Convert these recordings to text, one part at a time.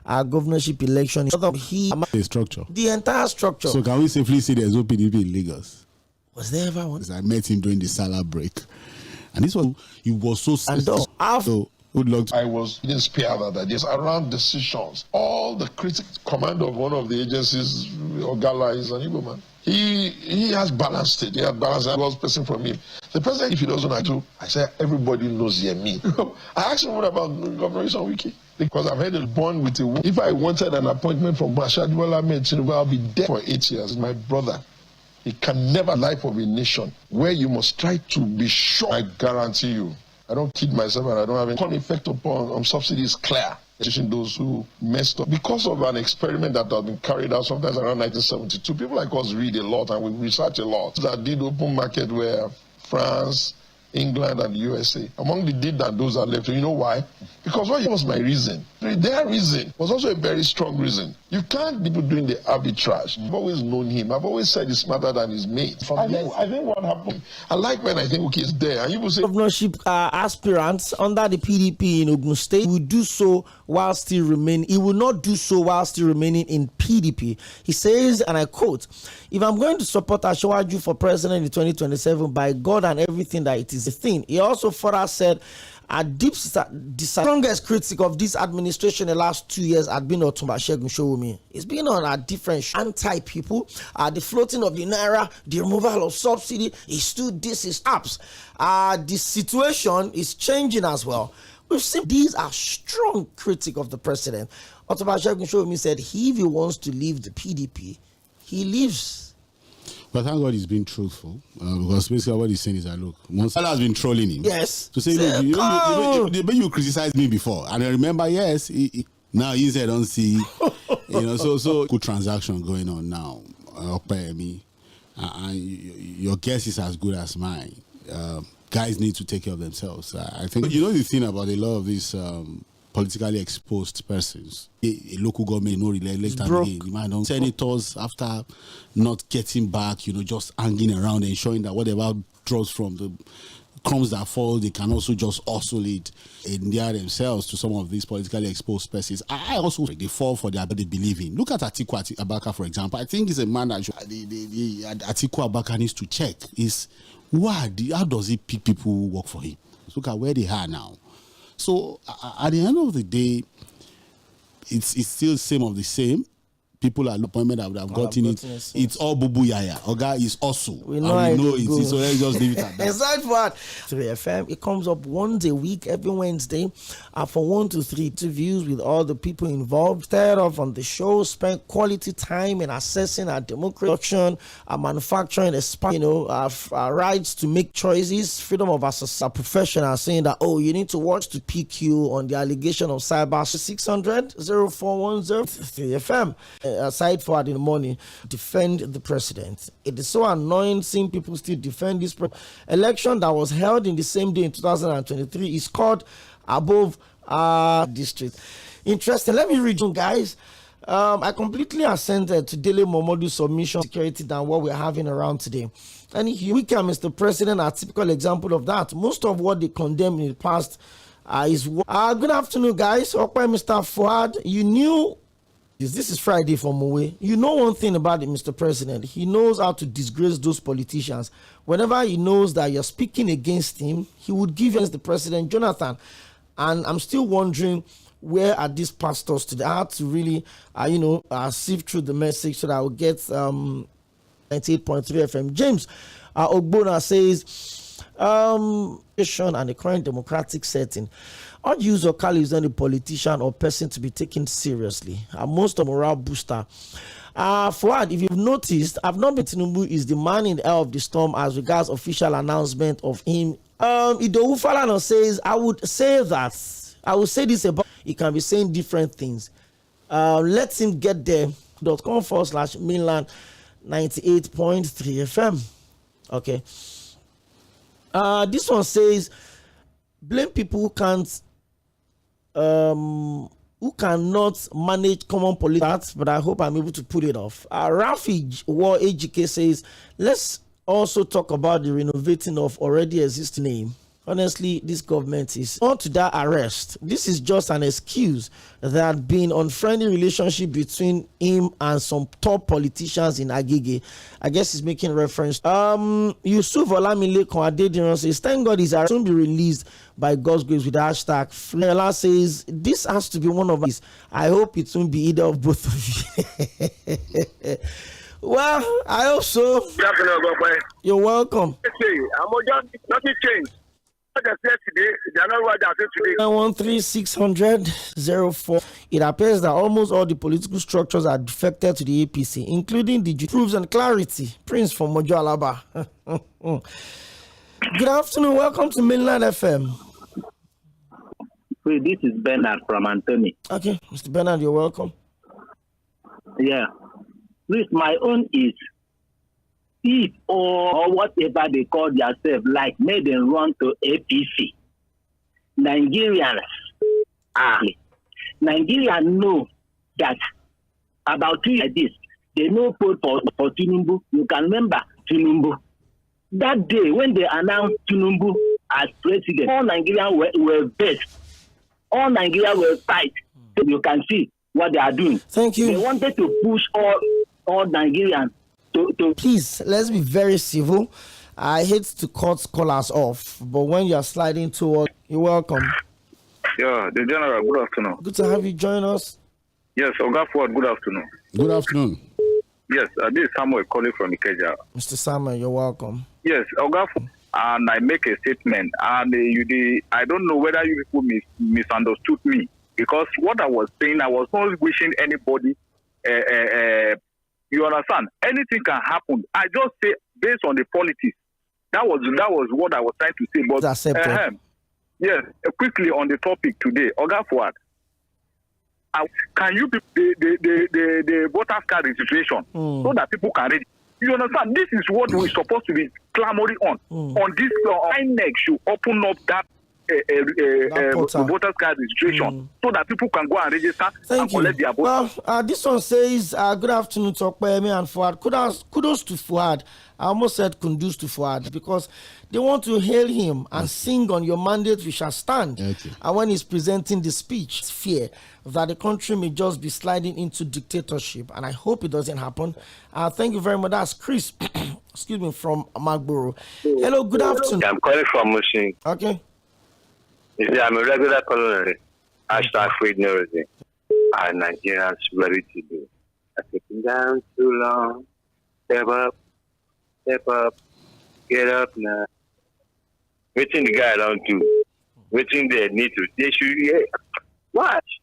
governorship election. The structure. The entire structure. So can we safely say there's no PDP in Lagos? Was there ever one? I met him during the Salah break. And this was, he was so... So, good luck. I was in spare that there's around decisions. All the critics, commander of one of the agencies, Ogala, is an Igbo man. He has balanced it. He has balanced it. I was person from him. The president, if he doesn't like to, I said, everybody knows me. I asked him what about Governor Isanwiki? Because I've had a bond with him. If I wanted an appointment from Bashad Bola Tinubu, I'll be there for 8 years. My brother. It can never life of a nation where you must try to be sure. I guarantee you, I don't kid myself and I don't have any effect upon subsidies clear. Those who messed up because of an experiment that has been carried out sometimes around 1972. People like us read a lot and we research a lot. That did open market where France, England and the USA. Among the did that those are left. You know why? Because what was my reason? Their reason was also a very strong reason. You can't people doing the arbitrage. I've always known him. I've always said he's smarter than his mate. I think what happened, I like when I think okay, it's there. And you will say governorship aspirants under the PDP in Ogun State will do so while still remaining. He will not do so while still remaining in PDP. He says, and I quote, "If I'm going to support Asiwaju for president in 2027, by God and everything that it is a thing." He also further said, the strongest critic of this administration in the last 2 years had been Otumba Segun Sowunmi. It's been on a different anti-people, the floating of the naira, the removal of subsidy. He stood this is apps. The situation is changing as well. We've seen these are strong critics of the president. Otumba Segun Sowunmi said if he wants to leave the PDP, he leaves. But thank God he's been truthful, because basically what he's saying is that, look, Monsala has been trolling him. Yes. To say, look, you criticized me before. And I remember, yes, now he said, don't see, so good transaction going on now, and your guess is as good as mine. Guys need to take care of themselves. I think, the thing about a lot of these politically exposed persons, a local government, senators, after not getting back, just hanging around, ensuring that whatever drops from the crumbs that fall, they can also just oscillate and endear themselves to some of these politically exposed persons. I also they fall for their they believe in. Look at Atiku Abubakar, for example. I think he's a man that Atiku Abubakar needs to check is how does he pick people who work for him? Look at where they are now. So at the end of the day, it's still same of the same. People at the appointment that would have gotten it. It's all bubu yaya. Oga is also. We know it. So let's just leave it at that. Aside for that, 3FM, it comes up once a week, every Wednesday, for 1 to 3 interviews with all the people involved. Third off on the show, spent quality time in assessing our democracy, our manufacturing, our rights to make choices, freedom of our professionals, saying that, you need to watch the PQ on the allegation of cyber 600-0410 3FM. Aside for in the morning, defend the president. It is so annoying seeing people still defend this election that was held in the same day in 2023 is called above district. Interesting. Let me read you guys. I completely assented to Dele Momodu's submission security than what we're having around today. And we can, Mr. President, a typical example of that. Most of what they condemned in the past is good afternoon, guys. Okay, Mr. Fuad, you knew. This is Friday for Mowe. You know one thing about it, Mr. President. He knows how to disgrace those politicians. Whenever he knows that you're speaking against him, he would give against the president, Jonathan. And I'm still wondering, where are these pastors today? I had to really, sift through the message so that I will get 98.3 FM. James Ogbona says, and the current democratic setting, our use of Kali is not a politician or person to be taken seriously. Most of morale booster. Fuad, if you've noticed, I've not been Tinubu is the man in the eye of the storm as regards official announcement of him. Idowu says, I would say this about, he can be saying different things. Let him get there. .com/mainland 98.3 FM. Okay. This one says, blame people who cannot manage common politics, but I hope I'm able to pull it off. Rafi War AGK says, let's also talk about the renovating of already existing name. Honestly, this government is on to that arrest. This is just an excuse that been unfriendly relationship between him and some top politicians in Agege. I guess he's making reference. Yᴜᴜᴜ says, thank God he's soon be released by God's grace with the hashtag. Fᴜʟᴜ says, this has to be one of these. I hope it won't be either of both of you. Well, I hope so. You're welcome. Nothing changed. 913-600-04. It appears that almost all the political structures are defected to the APC, including the proofs and clarity. Prince from Mojo Alaba. Good afternoon. Welcome to Mainland FM. This is Bernard from Anthony. Okay, Mr. Bernard, you're welcome. Yeah. Please, my own is if or whatever they call themselves, like made them run to APC. Nigerians know that about 2 years like this, they know vote for Tinubu. You can remember Tinubu. That day when they announced Tinubu as president, all Nigerians were best. All Nigerians were fight. So you can see what they are doing. Thank you. They wanted to push all Nigerians to please, let's be very civil. I hate to cut callers off, but when you're sliding toward, you're welcome. Yeah, the general, good afternoon. Good to have you join us. Yes, Oga Fuad, good afternoon. Good afternoon. Yes, this is Samuel calling from Ikeja. Mr. Samuel, you're welcome. Yes, Oga Fuad, and I make a statement, and I don't know whether you people misunderstood me, because what I was saying, I was not wishing anybody you understand? Anything can happen. I just say based on the politics. That was what I was trying to say. But yes, quickly on the topic today, Oga Fuad, can you be the voter card registration so that people can read? You understand? This is what we're supposed to be clamoring on. On this, INEC should open up that voter card registration so that people can go and register and collect their vote. Well, this one says, good afternoon to Okpeyemi and Fuad. Kudos to Fuad. I almost said kundus to Fuad because they want to hail him and sing on your mandate we shall stand. Okay. And when he's presenting the speech, it's fear that the country may just be sliding into dictatorship. And I hope it doesn't happen. Thank you very much. That's Chris, excuse me, from Magboro. Hello, good afternoon. I'm calling from Mushin. Okay. You see, I'm a regular caller. Hashtag free nourishing. And Nigerians ready to do. I'm taking down too long. Step up, get up now. Waiting the guy don't do. Waiting they need to. They should watch.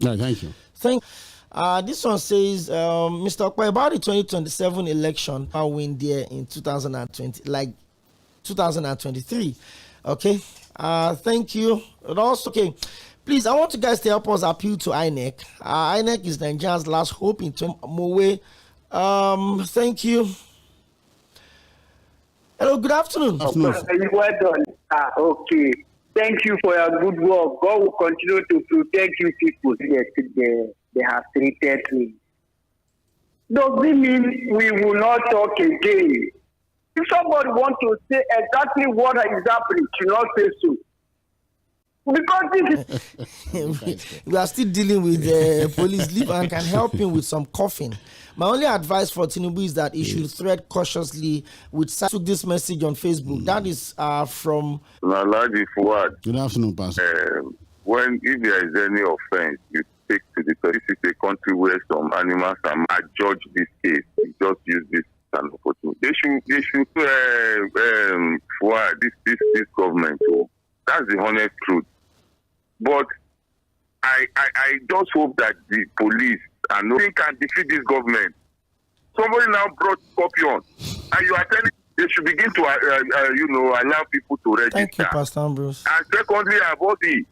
No, thank you. This one says, Mr. Okpey, about the 2027 election, I'll win there in 2023. Okay. Thank you. And also, okay, please, I want you guys to help us appeal to INEC. INEC is Nigeria's last hope in Mowe. Thank you. Hello, good afternoon. Well done. Okay. Thank you for your good work. God will continue to protect you people. Yes, they have treated me. Doesn't mean we will not talk again. If somebody wants to say exactly what is happening, should not say so. Because this is... we are still dealing with police leave and can help him with some coughing. My only advice for Tinubu is that he should tread cautiously. Took this message on Facebook. That is from... Good afternoon, Pastor. If there is any offense, you take to the police. This is a country where some animals are judge this case. You just use this as an opportunity. They should for this government. So that's the honest truth. But I just hope that the police and nothing can defeat this government. Somebody now brought Scorpion, and you are telling they should begin to allow people to register. Thank you, Pastor Ambrose. And secondly, about the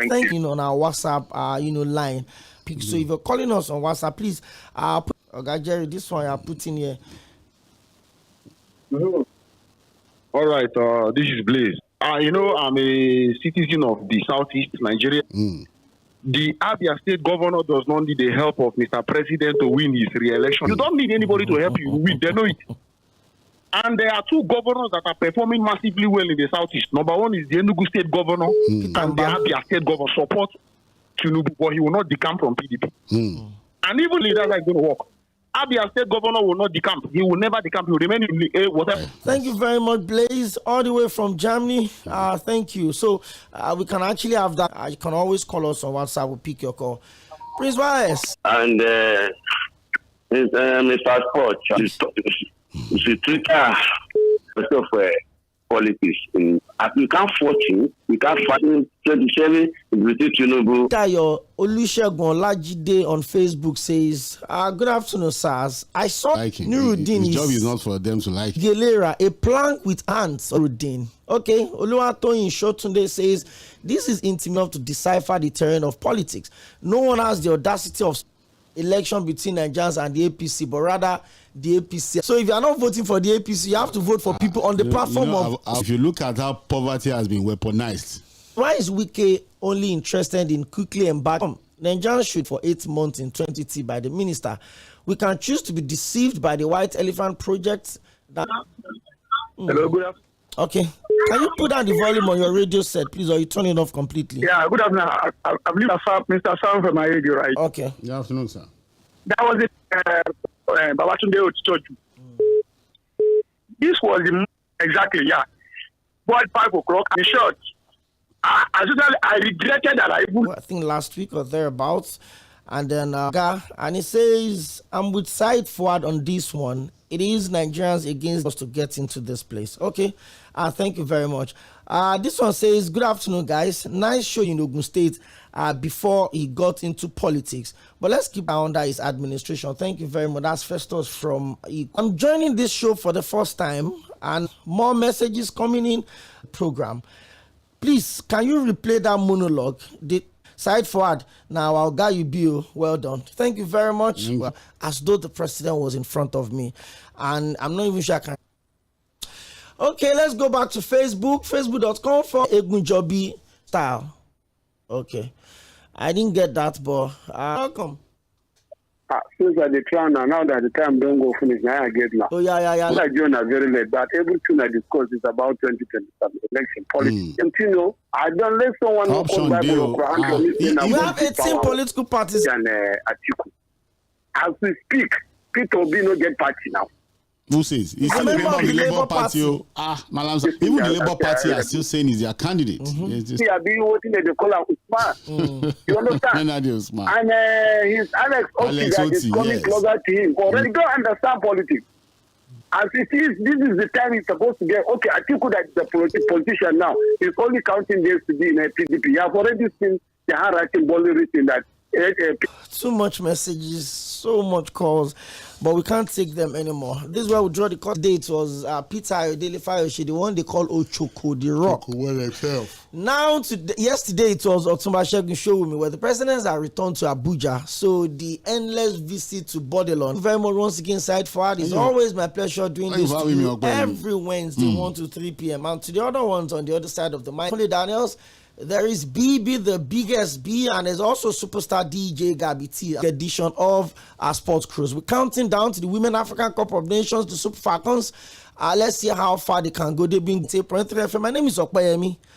thank you on our WhatsApp line. So if you're calling us on WhatsApp, please put Jerry, this one I put in here. All right, this is Blaze. I'm a citizen of the southeast Nigeria. The Abia State governor does not need the help of Mr. President to win his re-election. You don't need anybody to help you win. They know it. And there are two governors that are performing massively well in the southeast. Number one is the Enugu state governor and the Abia state governor support Tinubu, but he will not decamp from PDP. And even if that's going to work, Abia state governor will not decamp. He will never decamp. He will remain in whatever. Thank you very much, Blaze, all the way from Germany. Thank you. So we can actually have that. You can always call us on WhatsApp. We'll pick your call. Prince Wise. And Mr. Sport, you should Twitter of politics. You can't fight him. You can't fight him. 27 with Tinubu. Tayo Olusegun Olajide on Facebook says, good afternoon, sirs. I saw Nuruddin. His job is not for them to like Gelera, a plank with ants. Nuruddin. Okay, Oluwatoyin Shotunde says, this is intimate enough to decipher the terrain of politics. No one has the audacity of election between Nigerians and the APC, but rather the APC. So if you are not voting for the APC, you have to vote for people on the platform of... If you look at how poverty has been weaponized. Why is Wike only interested in quickly embarking? Nigerians should for 8 months in 2020 by the minister. We can choose to be deceived by the White Elephant project. Hello, good afternoon. Okay. Can you put down the volume on your radio set, please, or you turn it off completely? Yeah, good afternoon. I believe Mr. Sam from my radio, right? Okay. Good afternoon, sir. That was it. Babatunde Otichoju. This was exactly, yeah. But 5 o'clock, in short, I regretted that I think last week or thereabouts. And then, and he says, I'm with side forward on this one. It is Nigerians against us to get into this place. Okay. Thank you very much. This one says, good afternoon, guys. Nice show in Ogun State before he got into politics. But let's keep under his administration. Thank you very much. That's Festus from... I'm joining this show for the first time and more messages coming in program. Please, can you replay that monologue? Side forward. Now, I'll guide you, Bill. Well done. Thank you very much. Well, as though the president was in front of me. And I'm not even sure I can... Okay, let's go back to Facebook. Facebook.com for Egunjobi style. Okay. I didn't get that, but welcome. Since I decline now that the time don't go finish, now I get now. Oh, yeah. I join very late, but everything I discuss is about 2027 election politics. And you know, I don't let someone know come back we have 18 political parties. And Atiku. As we speak, Peter Obi no get party now. Who says? He's still a member of the Labour Party. Even the Labour Party are still saying he's their candidate. He have been voting at the call of Usman. You understand? And his Alex Oti is coming closer to him. Already don't understand politics. As it is, this is the time he's supposed to get. Okay, Atiku that is the politician now. He's only counting days to be in a PDP. You have already seen the handwriting boldly written that. Too much messages, so much calls, but we can't take them anymore. This is where we draw the court date. Was Peter Ayodele Fayose, the one they call Ochoko the Rock. Now, yesterday it was Otumba Segun Showumi, where the presidents are returned to Abuja. So the endless visit to Bordelon. Very much once again, side forward. It's always my pleasure doing this to you every Wednesday, 1 to 3 p.m. And to the other ones on the other side of the mic, Holy Daniels. There is BB, the biggest B, and there's also superstar DJ Gabi T, edition of our sports cruise. We're counting down to the Women African Cup of Nations, the Super Falcons. Let's see how far they can go. They've been 8.3 FM. My name is Okpayemi.